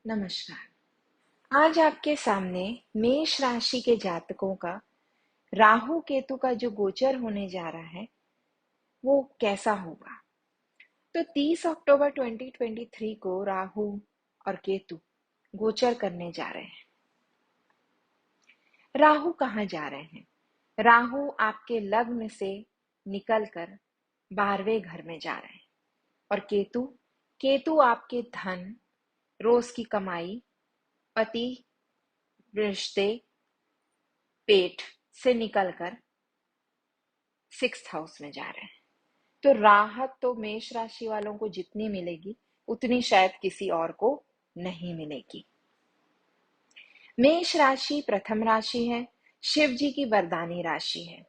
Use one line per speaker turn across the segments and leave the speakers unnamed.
नमस्कार। आज आपके सामने मेष राशि के जातकों का राहु केतु का जो गोचर होने जा रहा है वो कैसा होगा। तो 30 अक्टूबर 2023 को राहु और केतु गोचर करने जा रहे हैं। राहु कहाँ जा रहे हैं? राहु आपके लग्न से निकलकर 12वें घर में जा रहे हैं। और केतु केतु आपके धन, रोज की कमाई, पति, रिश्ते, पेट से निकलकर 6th हाउस में जा रहे हैं। तो राहत तो मेष राशि वालों को जितनी मिलेगी उतनी शायद किसी और को नहीं मिलेगी। मेष राशि प्रथम राशि है, शिव जी की वरदानी राशि है,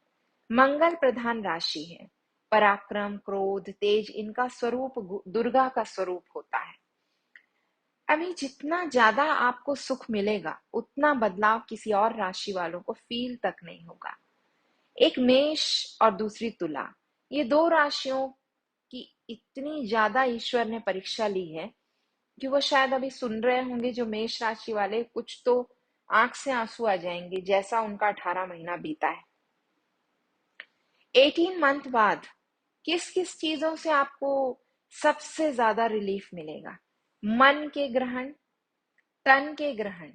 मंगल प्रधान राशि है। पराक्रम, क्रोध, तेज इनका स्वरूप दुर्गा का स्वरूप होता है। अभी जितना ज्यादा आपको सुख मिलेगा उतना बदलाव किसी और राशि वालों को फील तक नहीं होगा। एक मेष और दूसरी तुला, ये दो राशियों की इतनी ज्यादा ईश्वर ने परीक्षा ली है कि वो शायद अभी सुन रहे होंगे जो मेष राशि वाले, कुछ तो आंख से आंसू आ जाएंगे जैसा उनका 18 महीना बीता है। 18 मंथ बाद किस किस चीजों से आपको सबसे ज्यादा रिलीफ मिलेगा? मन के ग्रहण, तन के ग्रहण,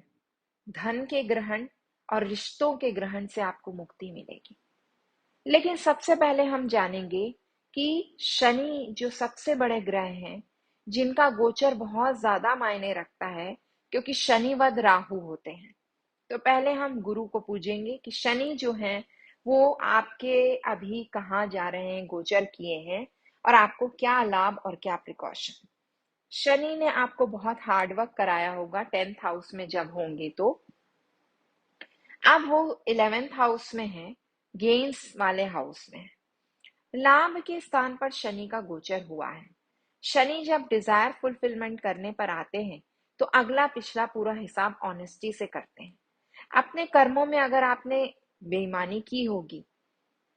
धन के ग्रहण और रिश्तों के ग्रहण से आपको मुक्ति मिलेगी। लेकिन सबसे पहले हम जानेंगे कि शनि जो सबसे बड़े ग्रह हैं, जिनका गोचर बहुत ज्यादा मायने रखता है क्योंकि शनिवद राहु होते हैं। तो पहले हम गुरु को पूजेंगे कि शनि जो हैं वो आपके अभी कहाँ जा रहे हैं, गोचर किए हैं और आपको क्या लाभ और क्या प्रिकॉशन। शनि ने आपको बहुत हार्डवर्क कराया होगा 10th हाउस में जब होंगे तो। अब वो 11th हाउस में है, गेन्स वाले हाउस में है। लाभ के स्थान पर शनि का गोचर हुआ है। शनि जब डिजायर फुलफिलमेंट करने पर आते हैं तो अगला पिछला पूरा हिसाब ऑनेस्टी से करते हैं। अपने कर्मों में अगर आपने बेईमानी की होगी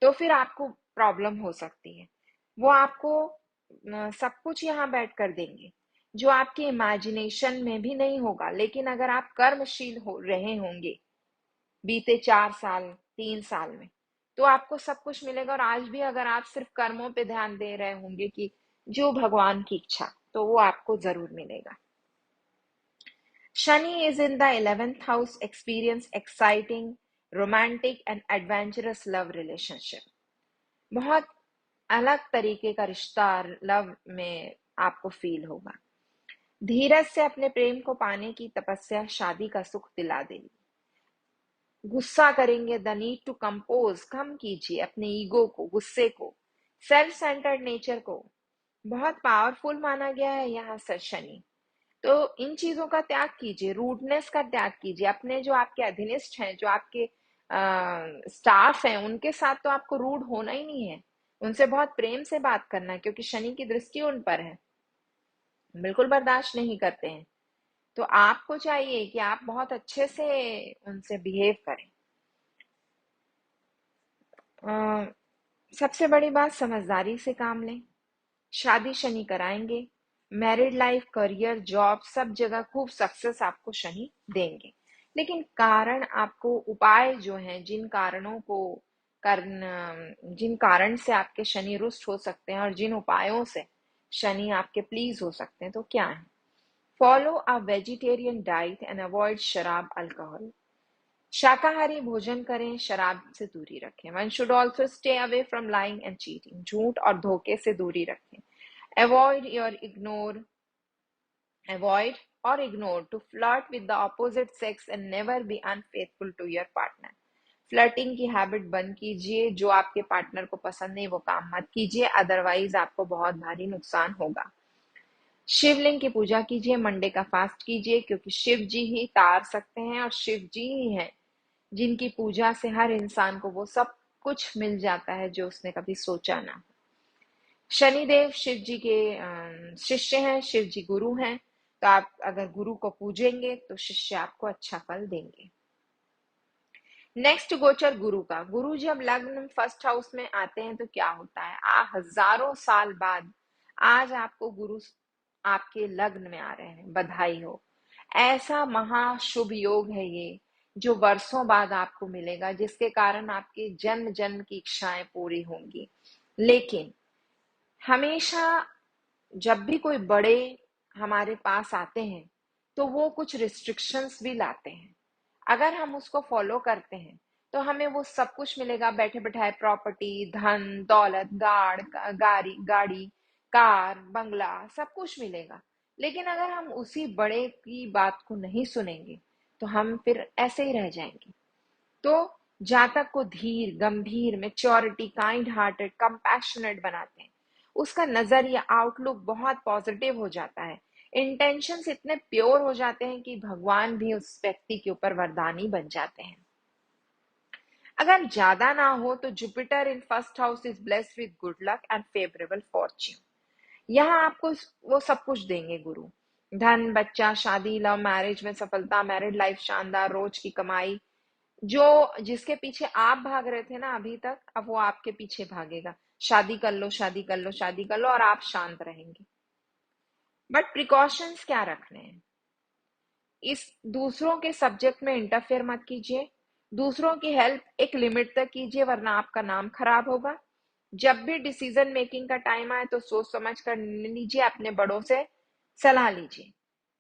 तो फिर आपको प्रॉब्लम हो सकती है। वो आपको सब कुछ यहाँ बैठ कर देंगे जो आपके इमेजिनेशन में भी नहीं होगा। लेकिन अगर आप कर्मशील हो रहे होंगे बीते 4 साल 3 साल में तो आपको सब कुछ मिलेगा। और आज भी अगर आप सिर्फ कर्मों पे ध्यान दे रहे होंगे कि जो भगवान की इच्छा, तो वो आपको जरूर मिलेगा। Shani is in the 11th house, experience exciting, romantic and adventurous love relationship। बहुत अलग तरीके का रिश्ता लव में आपको फील होगा। धीरज से अपने प्रेम को पाने की तपस्या शादी का सुख दिला देगी। गुस्सा करेंगे, द नीड टू कंपोज कम कीजिए अपने ईगो को, गुस्से को, सेल्फ सेंटर्ड नेचर को। बहुत पावरफुल माना गया है यहाँ से शनि। तो इन चीजों का त्याग कीजिए, रूडनेस का त्याग कीजिए। अपने जो आपके अधीनस्थ हैं, जो आपके स्टाफ हैं, उनके साथ तो आपको रूड होना ही नहीं है। उनसे बहुत प्रेम से बात करना है क्योंकि शनि की दृष्टि उन पर है। बिल्कुल बर्दाश्त नहीं करते हैं। तो आपको चाहिए कि आप बहुत अच्छे से उनसे बिहेव करें। अ, सबसे बड़ी बात, समझदारी से काम लें। शादी शनि कराएंगे। मैरिड लाइफ, करियर, जॉब, सब जगह खूब सक्सेस आपको शनि देंगे। लेकिन कारण आपको, उपाय जो हैं, जिन कारण से आपके शनि रुष्ट हो सकते हैं और जिन उपायों से शनि आपके प्लीज हो सकते हैं, तो क्या है? Follow a vegetarian diet and avoid शराब, अल्कोहल। शाकाहारी भोजन करें, शराब से दूरी रखें। One should also stay away from lying and cheating. झूठ और धोखे से दूरी रखें। Avoid your ignore, avoid or ignore to flirt with the opposite sex and never be unfaithful to your partner। Flirting की हैबिट बंद कीजिए। जो आपके पार्टनर को पसंद नहीं वो काम मत कीजिए, अदरवाइज आपको बहुत भारी नुकसान होगा। शिवलिंग की पूजा कीजिए, मंडे का फास्ट कीजिए क्योंकि शिव जी ही तार सकते हैं और शिव जी ही हैं जिनकी पूजा से हर इंसान को वो सब कुछ मिल जाता है जो उसने कभी सोचा ना। शनिदेव शिव जी के शिष्य हैं, शिव जी गुरु हैं। तो आप अगर गुरु को पूजेंगे तो शिष्य आपको अच्छा फल देंगे। नेक्स्ट गोचर गुरु का। गुरु जब लग्न फर्स्ट हाउस में आते हैं तो क्या होता है? हजारों साल बाद आज आपको गुरु आपके लग्न में आ रहे हैं, बधाई हो। ऐसा महाशुभ योग है ये, जो वर्षों बाद आपको मिलेगा, जिसके कारण आपकी जन्म जन्म की इच्छाएं पूरी होंगी। लेकिन हमेशा जब भी कोई बड़े हमारे पास आते हैं तो वो कुछ रिस्ट्रिक्शंस भी लाते हैं। अगर हम उसको फॉलो करते हैं तो हमें वो सब कुछ मिलेगा, बैठे बैठाए प्रॉपर्टी, धन दौलत, गाड़ी गाड़ी, कार, बंगला, सब कुछ मिलेगा। लेकिन अगर हम उसी बड़े की बात को नहीं सुनेंगे तो हम फिर ऐसे ही रह जाएंगे। तो जातक को धीर, गंभीर, मेच्योरिटी, काइंड हार्टेड, कंपैशनेट बनाते हैं। उसका नजरिया, आउटलुक बहुत पॉजिटिव हो जाता है। इंटेंशंस इतने प्योर हो जाते हैं कि भगवान भी उस व्यक्ति के ऊपर वरदानी बन जाते हैं। अगर ज्यादा ना हो तो Jupiter in first house is blessed with good luck and favourable Fortune. यहाँ आपको वो सब कुछ देंगे गुरु। धन, बच्चा, शादी, लव मैरिज में सफलता, मैरिड लाइफ शानदार, रोज की कमाई। जो जिसके पीछे आप भाग रहे थे ना अभी तक, अब वो आपके पीछे भागेगा। शादी कर लो, शादी कर लो, शादी कर लो, और आप शांत रहेंगे। बट प्रिकॉशंस क्या रखने हैं? इस दूसरों के सब्जेक्ट में इंटरफेयर मत कीजिए। दूसरों की हेल्प एक लिमिट तक कीजिए, वरना आपका नाम खराब होगा। जब भी डिसीजन मेकिंग का टाइम आए तो सोच समझ कर निर्णय लीजिए, अपने बड़ों से सलाह लीजिए।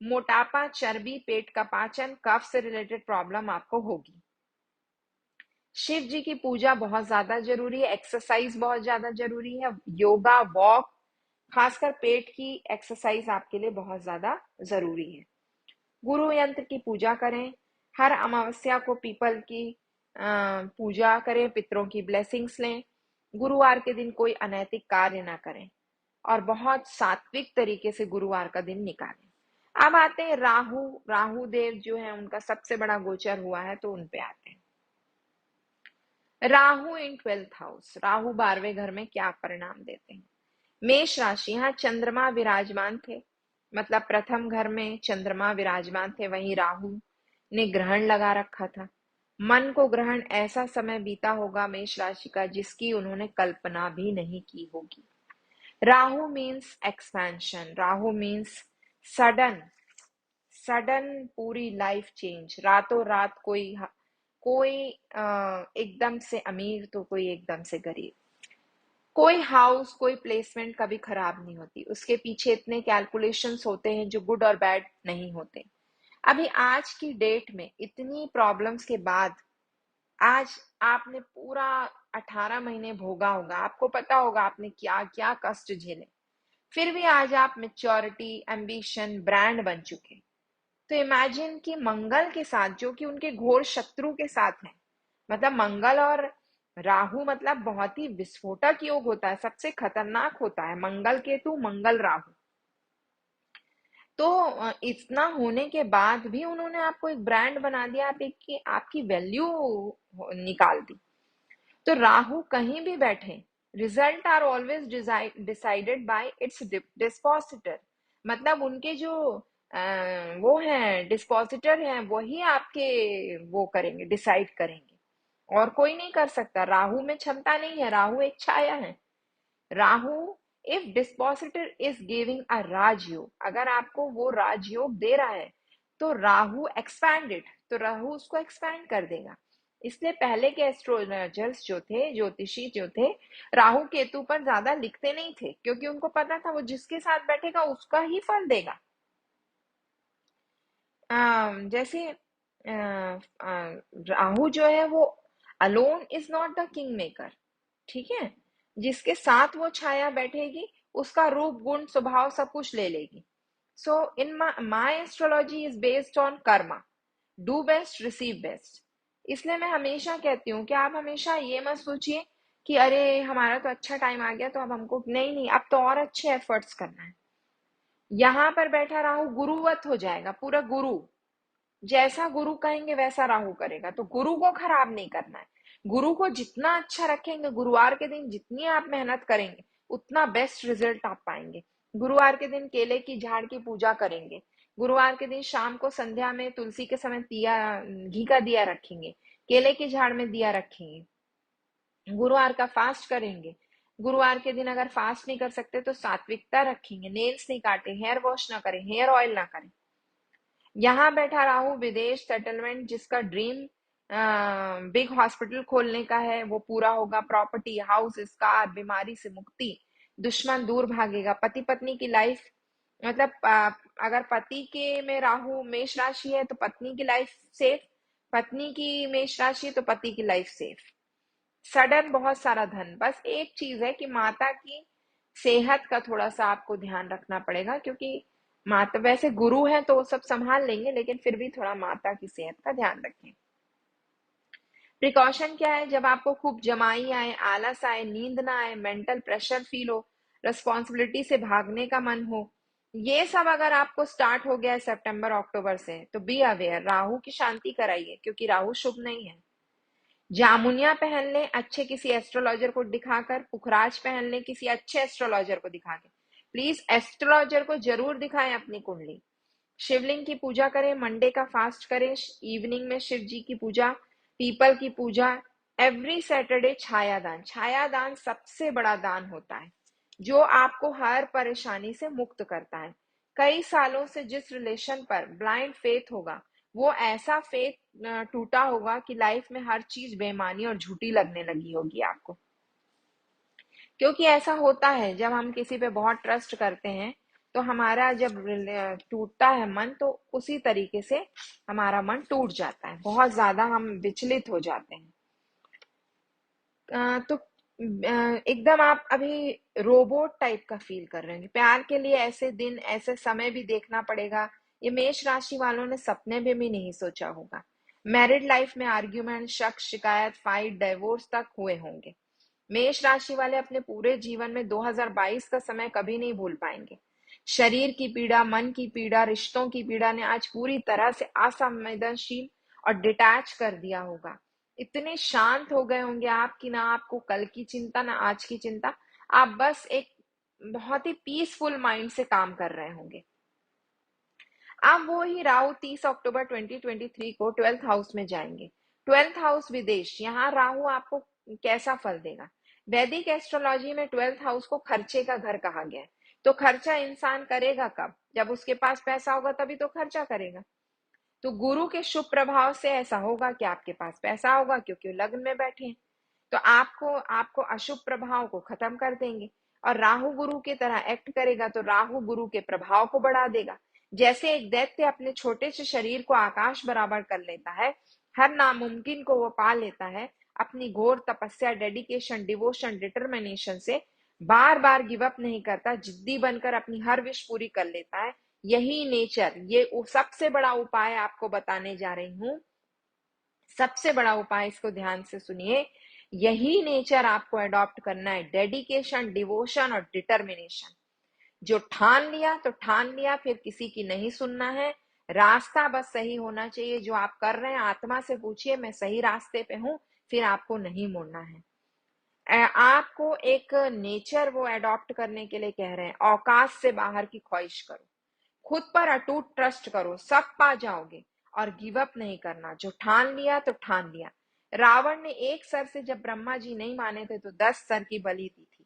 मोटापा, चर्बी, पेट का पाचन, कफ से रिलेटेड प्रॉब्लम आपको होगी। शिव जी की पूजा बहुत ज्यादा जरूरी है, एक्सरसाइज बहुत ज्यादा जरूरी है, योगा, वॉक, खासकर पेट की एक्सरसाइज आपके लिए बहुत ज्यादा जरूरी है। गुरु यंत्र की पूजा करें। हर अमावस्या को पीपल की पूजा करें, पितरों की ब्लेसिंग्स लें। गुरुवार के दिन कोई अनैतिक कार्य ना करें और बहुत सात्विक तरीके से गुरुवार का दिन निकालें। अब आते हैं राहु। राहु देव जो है उनका सबसे बड़ा गोचर हुआ है, तो उन पे आते हैं। राहु इन 12th हाउस, राहु 12वें घर में क्या परिणाम देते हैं? मेष राशि, यहाँ चंद्रमा विराजमान थे, मतलब प्रथम घर में चंद्रमा विराजमान थे, वहीं राहु ने ग्रहण लगा रखा था। मन को ग्रहण ऐसा समय बीता होगा मेष राशि का जिसकी उन्होंने कल्पना भी नहीं की होगी। Rahu means expansion, Rahu means sudden, sudden पूरी लाइफ चेंज, रातों रात कोई एकदम से अमीर तो कोई एकदम से गरीब। कोई हाउस, कोई प्लेसमेंट कभी खराब नहीं होती, उसके पीछे इतने कैलकुलेशंस होते हैं जो गुड और बैड नहीं होते। अभी आज की डेट में इतनी प्रॉब्लम्स के बाद, आज आपने पूरा 18 महीने भोगा होगा, आपको पता होगा आपने क्या क्या कष्ट झेले, फिर भी आज आप मेच्योरिटी, एम्बिशन, ब्रांड बन चुके। तो इमेजिन कि मंगल के साथ, जो कि उनके घोर शत्रु के साथ है, मतलब मंगल और राहु मतलब बहुत ही विस्फोटक योग होता है, सबसे खतरनाक होता है मंगल केतु, मंगल राहु। तो इतना होने के बाद भी उन्होंने आपको एक ब्रांड बना दिया, आप एक की आपकी वैल्यू निकाल दी। तो राहु कहीं भी बैठे, result are always decided by its dispositor, मतलब उनके जो वो हैं डिस्पोजिटर हैं, वही आपके वो करेंगे, डिसाइड करेंगे, और कोई नहीं कर सकता। राहु में क्षमता नहीं है, राहु एक छाया है। Rahu, if dispositor is giving a Rajyoga, अगर आपको वो राजयोग दे रहा है तो राहु एक्सपैंडेड, तो राहु उसको एक्सपैंड कर देगा। इसलिए पहले के एस्ट्रोलॉजर्स जो थे, ज्योतिषी जो थे, राहु केतु पर ज्यादा लिखते नहीं थे, क्योंकि उनको पता था वो जिसके साथ बैठेगा उसका ही फल देगा। जैसे राहु जो है वो alone is not the king maker, ठीक है। जिसके साथ वो छाया बैठेगी उसका रूप, गुण, स्वभाव सब कुछ ले लेगी। So in my astrology is based on karma, do best receive best. इसलिए मैं हमेशा कहती हूँ कि आप हमेशा ये मत सोचिए कि अरे हमारा तो अच्छा टाइम आ गया तो अब हमको, नहीं नहीं, अब तो और अच्छे एफर्ट्स करना है। यहाँ पर बैठा राहु गुरुवत हो जाएगा, पूरा गुरु, जैसा गुरु कहेंगे वैसा राहु करेगा। तो गुरु को खराब नहीं करना है, गुरु को जितना अच्छा रखेंगे, गुरुवार के दिन जितनी आप मेहनत करेंगे उतना बेस्ट रिजल्ट आप पाएंगे। गुरुवार के दिन केले की झाड़ की पूजा करेंगे, गुरुवार के दिन शाम को संध्या में तुलसी के समय दिया, घी का दिया रखेंगे, केले की झाड़ में दिया रखेंगे, गुरुवार का फास्ट करेंगे। गुरुवार के दिन अगर फास्ट नहीं कर सकते तो सात्विकता रखेंगे, नेल्स नहीं काटे, हेयर वॉश ना करें, हेयर ऑयल ना करें। यहाँ बैठा राहु विदेश सेटलमेंट, जिसका ड्रीम बिग हॉस्पिटल खोलने का है, वो पूरा होगा। प्रॉपर्टी, हाउस, कार, बीमारी से मुक्ति, दुश्मन दूर भागेगा। पति पत्नी की लाइफ, मतलब अगर पति के में राहु मेष राशि है तो पत्नी की लाइफ सेफ, पत्नी की मेष राशि है तो पति की लाइफ सेफ। सडन बहुत सारा धन। बस एक चीज है कि माता की सेहत का थोड़ा सा आपको ध्यान रखना पड़ेगा, क्योंकि माता वैसे गुरु हैं तो वो सब संभाल लेंगे, लेकिन फिर भी थोड़ा माता की सेहत का ध्यान रखें। प्रिकॉशन क्या है? जब आपको खूब जमाई आए, आलस आए, नींद ना आए, मेंटल प्रेशर फील हो, रिस्पॉन्सिबिलिटी से भागने का मन हो, ये सब अगर आपको स्टार्ट हो गया है सितंबर अक्टूबर से, तो बी अवेयर, राहु की शांति कराइए, क्योंकि राहु शुभ नहीं है। जामुनिया पहन ले अच्छे किसी एस्ट्रोलॉजर को दिखाकर, पुखराज पहन ले किसी अच्छे एस्ट्रोलॉजर को दिखा के। प्लीज एस्ट्रोलॉजर को जरूर दिखाएं अपनी कुंडली। शिवलिंग की पूजा करें, मंडे का फास्ट करें, इवनिंग में शिव जी की पूजा, पीपल की पूजा। एवरी सैटरडे छायादान, छायादान सबसे बड़ा दान होता है, जो आपको हर परेशानी से मुक्त करता है। कई सालों से जिस रिलेशन पर ब्लाइंड फेथ होगा, वो ऐसा फेथ टूटा होगा कि लाइफ में हर चीज बेमानी और झूठी लगने लगी होगी आपको। क्योंकि ऐसा होता है, जब हम किसी पे बहुत ट्रस्ट करते हैं तो हमारा जब टूटता है मन, तो उसी तरीके से हमारा मन टूट जाता है, बहुत ज्यादा हम विचलित हो जाते हैं। तो एकदम आप अभी रोबोट टाइप का फील कर रहे हैं। प्यार के लिए ऐसे दिन ऐसे समय भी देखना पड़ेगा, ये मेष राशि वालों ने सपने में भी नहीं सोचा होगा। मैरिड लाइफ में आर्ग्यूमेंट, शक, शिकायत, फाइट, डिवोर्स तक हुए होंगे। मेष राशि वाले अपने पूरे जीवन में 2022 का समय कभी नहीं भूल पाएंगे। शरीर की पीड़ा, मन की पीड़ा, रिश्तों की पीड़ा ने आज पूरी तरह से असंवेदनशील और डिटैच कर दिया होगा। इतने शांत हो गए होंगे आप कि ना आपको कल की चिंता ना आज की चिंता। आप बस एक बहुत ही पीसफुल माइंड से काम कर रहे होंगे। अब वो ही राहु 30 अक्टूबर 2023 को 12th हाउस में जाएंगे। 12th हाउस विदेश, यहाँ राहु आपको कैसा फल देगा? वैदिक एस्ट्रोलॉजी में 12th हाउस को खर्चे का घर कहा गया है। तो खर्चा इंसान करेगा कब? जब उसके पास पैसा होगा तभी तो खर्चा करेगा। तो गुरु के शुभ प्रभाव से ऐसा होगा कि आपके पास पैसा होगा, क्योंकि वो लग्न में बैठे हैं। तो आपको आपको अशुभ प्रभाव को खत्म कर देंगे। और राहु गुरु की तरह एक्ट करेगा तो राहु गुरु के प्रभाव को बढ़ा देगा। जैसे एक दैत्य अपने छोटे से शरीर को आकाश बराबर कर लेता है, हर नामुमकिन को वो पा लेता है, अपनी घोर तपस्या, डेडिकेशन, डिवोशन, डिटर्मिनेशन से बार बार गिव अप नहीं करता, जिद्दी बनकर अपनी हर विश पूरी कर लेता है। यही नेचर, ये सबसे बड़ा उपाय आपको बताने जा रही हूं। सबसे बड़ा उपाय, इसको ध्यान से सुनिए। यही नेचर आपको अडॉप्ट करना है, डेडिकेशन, डिवोशन और डिटर्मिनेशन। जो ठान लिया तो ठान लिया, फिर किसी की नहीं सुनना है। रास्ता बस सही होना चाहिए। जो आप कर रहे हैं, आत्मा से पूछिए मैं सही रास्ते पे हूं, फिर आपको नहीं मुड़ना है। आपको एक नेचर वो अडॉप्ट करने के लिए कह रहे हैं। औकात से बाहर की ख्वाहिश करो, खुद पर अटूट ट्रस्ट करो, सब पा जाओगे। और गिव अप नहीं करना। जो ठान लिया तो ठान लिया। रावण ने एक सर से जब ब्रह्मा जी नहीं माने थे तो 10 सर की बलि दी थी।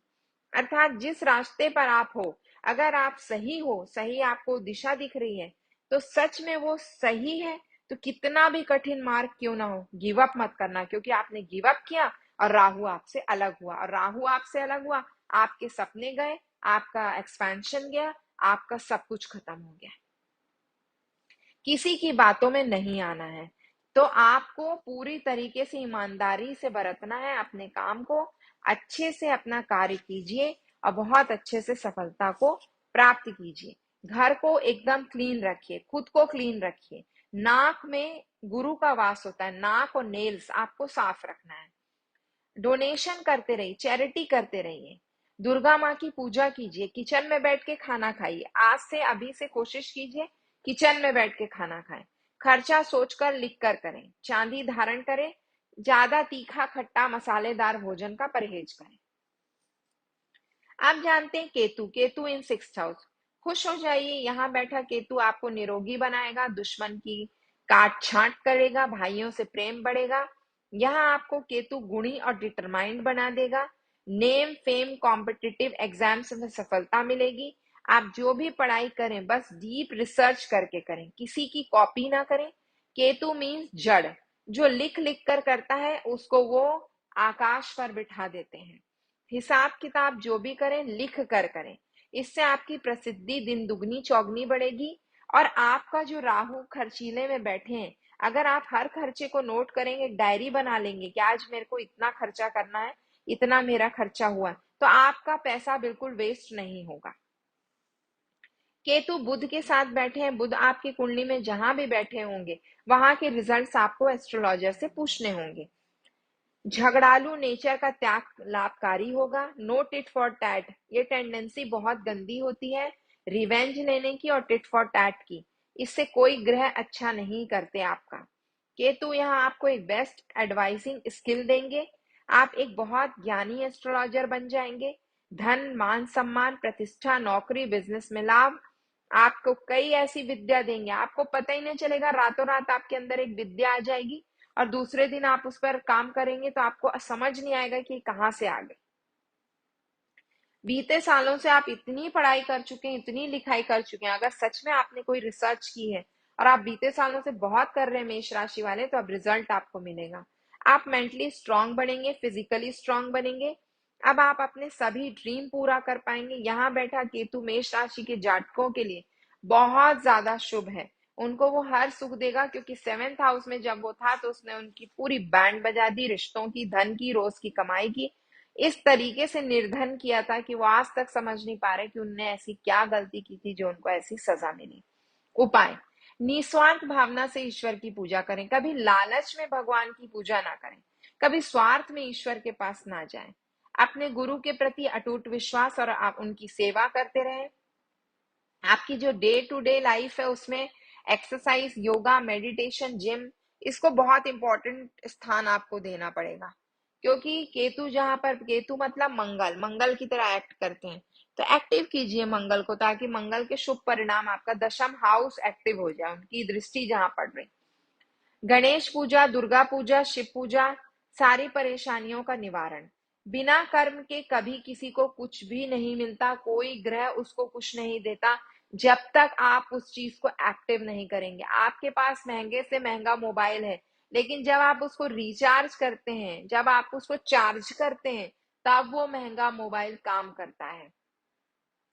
अर्थात जिस रास्ते पर आप हो, अगर आप सही हो, सही आपको दिशा दिख रही है, तो सच में वो सही है। तो कितना भी कठिन मार्ग क्यों ना हो, गिव अप मत करना, क्योंकि आपने गिव अप किया और राहु आपसे अलग हुआ। और राहु आपसे अलग हुआ, आपके सपने गए, आपका एक्सपेंशन गया, आपका सब कुछ खत्म हो गया। किसी की बातों में नहीं आना है। तो आपको पूरी तरीके से ईमानदारी से बरतना है, अपने काम को अच्छे से अपना कार्य कीजिए और बहुत अच्छे से सफलता को प्राप्त कीजिए। घर को एकदम क्लीन रखिए, खुद को क्लीन रखिए। नाक में गुरु का वास होता है, नाक और नेल्स आपको साफ रखना है। डोनेशन करते रहिए, चैरिटी करते रहिए। दुर्गा माँ की पूजा कीजिए, किचन में बैठ के खाना खाइए। आज से अभी से कोशिश कीजिए किचन में बैठ के खाना खाएं। खर्चा सोचकर लिख कर करें। चांदी धारण करें। ज्यादा तीखा, खट्टा, मसालेदार भोजन का परहेज करें। आप जानते हैं केतु, केतु इन 6th हाउस। खुश हो जाइए, यहाँ बैठा केतु आपको निरोगी बनाएगा, दुश्मन की काट छांट करेगा, भाइयों से प्रेम बढ़ेगा। यहाँ आपको केतु गुणी और डिटरमाइंड बना देगा। नेम, फेम, कॉम्पिटिटिव एग्जाम्स में सफलता मिलेगी। आप जो भी पढ़ाई करें बस डीप रिसर्च करके करें, किसी की कॉपी ना करें। केतु मीन्स जड़, जो लिख लिख कर करता है उसको वो आकाश पर बिठा देते हैं। हिसाब किताब जो भी करें लिख कर करें, इससे आपकी प्रसिद्धि दिन दुगनी चौगनी बढ़ेगी। और आपका जो राहु खर्चीले में बैठे हैं, अगर आप हर खर्चे को नोट करेंगे, डायरी बना लेंगे कि आज मेरे को इतना खर्चा करना है, इतना मेरा खर्चा हुआ, तो आपका पैसा बिल्कुल वेस्ट नहीं होगा। केतु बुध के साथ बैठे हैं, बुध आपकी कुंडली में जहां भी बैठे होंगे वहां के रिजल्ट्स आपको एस्ट्रोलॉजर से पूछने होंगे। झगड़ालू नेचर का त्याग लाभकारी होगा। नो टिट फॉर टैट, ये टेंडेंसी बहुत गंदी होती है, रिवेंज लेने की और टिट फॉर टैट की। इससे कोई ग्रह अच्छा नहीं करते आपका। केतु यहाँ आपको एक बेस्ट एडवाइसिंग स्किल देंगे, आप एक बहुत ज्ञानी एस्ट्रोलॉजर बन जाएंगे। धन मान सम्मान प्रतिष्ठा नौकरी बिजनेस में लाभ, आपको कई ऐसी विद्या देंगे, आपको पता ही नहीं चलेगा, रातों रात आपके अंदर एक विद्या आ जाएगी और दूसरे दिन आप उस पर काम करेंगे तो आपको समझ नहीं आएगा कि कहाँ से आ गए। बीते सालों से आप इतनी पढ़ाई कर चुके हैं, इतनी लिखाई कर चुके हैं, अगर सच में आपने कोई रिसर्च की है और आप बीते सालों से बहुत कर रहे हैं मेष राशि वाले, तो अब रिजल्ट आपको मिलेगा। आप मेंटली स्ट्रांग बनेंगे, फिजिकली स्ट्रांग बनेंगे। अब आप अपने सभी ड्रीम पूरा कर पाएंगे। यहाँ बैठा केतु मेष राशि के जातकों के लिए बहुत ज्यादा शुभ है, उनको वो हर सुख देगा, क्योंकि 7th हाउस में जब वो था तो उसने उनकी पूरी बैंड बजा दी, रिश्तों की, धन की, रोज की कमाई की। इस तरीके से निर्धन किया था कि वो आज तक समझ नहीं पा रहे कि उनने ऐसी क्या गलती की थी जो उनको ऐसी सजा मिली। उपाय, निस्वार्थ भावना से ईश्वर की पूजा करें, कभी लालच में भगवान की पूजा ना करें, कभी स्वार्थ में ईश्वर के पास ना जाएं। अपने गुरु के प्रति अटूट विश्वास और आप उनकी सेवा करते रहें। आपकी जो डे टू डे लाइफ है उसमें एक्सरसाइज, योगा, मेडिटेशन, जिम, इसको बहुत इंपॉर्टेंट स्थान आपको देना पड़ेगा, क्योंकि केतु जहां पर, केतु मतलब मंगल, मंगल की तरह एक्ट करते हैं। तो एक्टिव कीजिए मंगल को, ताकि मंगल के शुभ परिणाम, आपका दशम हाउस एक्टिव हो जाए, उनकी दृष्टि जहां पड़ रही। गणेश पूजा, दुर्गा पूजा, शिव पूजा, सारी परेशानियों का निवारण। बिना कर्म के कभी किसी को कुछ भी नहीं मिलता, कोई ग्रह उसको कुछ नहीं देता जब तक आप उस चीज को एक्टिव नहीं करेंगे। आपके पास महंगे से महंगा मोबाइल है, लेकिन जब आप उसको रिचार्ज करते हैं, जब आप उसको चार्ज करते हैं, तब वो महंगा मोबाइल काम करता है,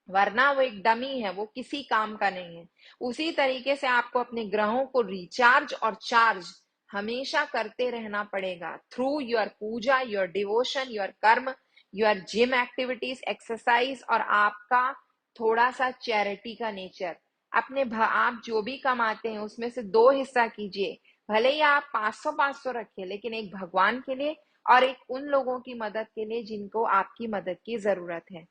वरना वो एक डमी है, वो किसी काम का नहीं है। उसी तरीके से आपको अपने ग्रहों को रिचार्ज और चार्ज हमेशा करते रहना पड़ेगा, through your puja, your devotion, your karma, your gym activities, exercise, और आपका थोड़ा सा चैरिटी का नेचर। आप जो भी कमाते हैं उसमें से 2 हिस्सा कीजिए, भले ही आप 500 रखिए, लेकिन एक भगवान के लिए और एक उन लोगों की मदद के लिए जिनको आपकी मदद की जरूरत है।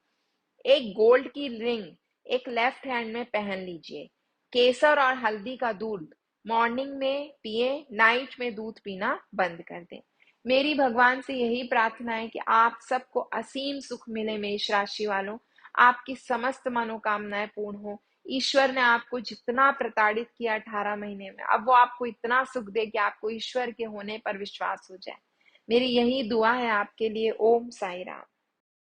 एक गोल्ड की रिंग एक लेफ्ट हैंड में पहन लीजिए। केसर और हल्दी का दूध मॉर्निंग में पिए, नाइट में दूध पीना बंद कर दें। मेरी भगवान से यही प्रार्थना है कि आप सबको असीम सुख मिले, मेष राशि वालों, आपकी समस्त मनोकामनाएं पूर्ण हो। ईश्वर ने आपको जितना प्रताड़ित किया 18 महीने में, अब वो आपको इतना सुख दे कि आपको ईश्वर के होने पर विश्वास हो जाए। मेरी यही दुआ है आपके लिए। ओम साई राम।